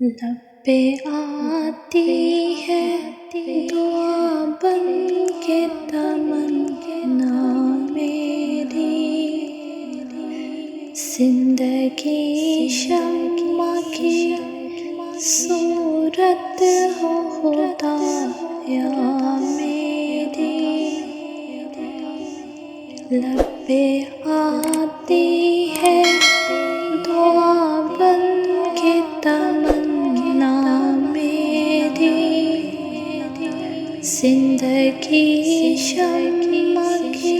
لب پہ آتی ہے دعا بن کے تمنا میری، زندگی شمع کی صورت ہو خدایا میری، لب پہ آتی ہے دعا بن کے تمنا میری، زندگی شمع کی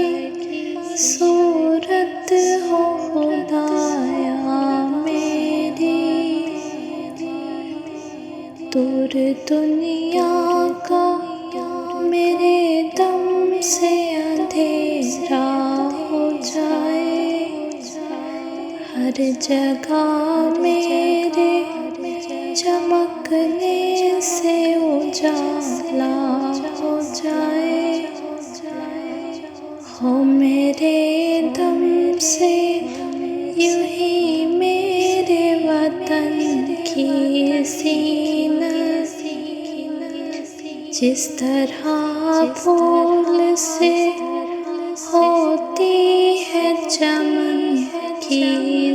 صورت ہو خدایا میری، دور دنیا کا میرے دم سے اندھیرا ہو جائے، ہر جگہ میرے چمکنے سے اجالا ہو جائے، ہو میرے دم سے یوں ہی میرے وطن کی زینت، جس طرح پھول سے ہوتی ہے چمن کی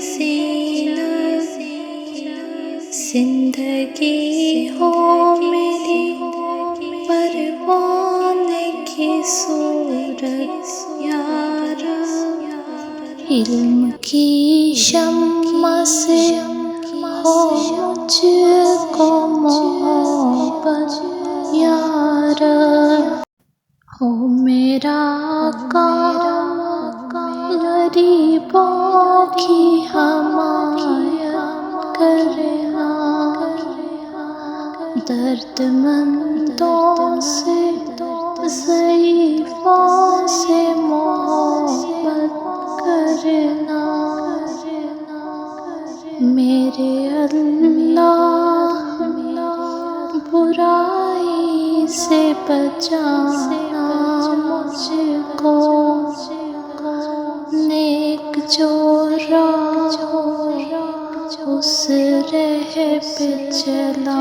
زینت، زندگی ہو میری پروانے کی صورت یا رب، علم کی شمع سے ہو مجھ کو محبت یا رب، ہو میرا کام غریبوں کی حمایت کرنا، درد مندوں سے ضعیفوں سے محبت کرنا، میرے اللہ برائی سے بچانا مجھ کو، نیک جو راہ ہو اس راہ پہ چلانا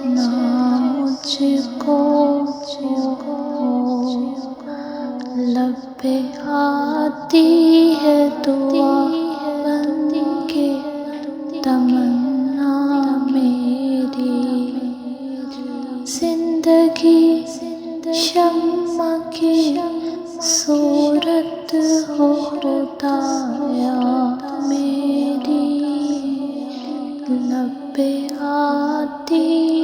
مجھ کو، لب پہ آتی ہے دعا بن کے تمنا میری، زندگی شمع کی صورت ہو خدایا میری، لب پہ آتی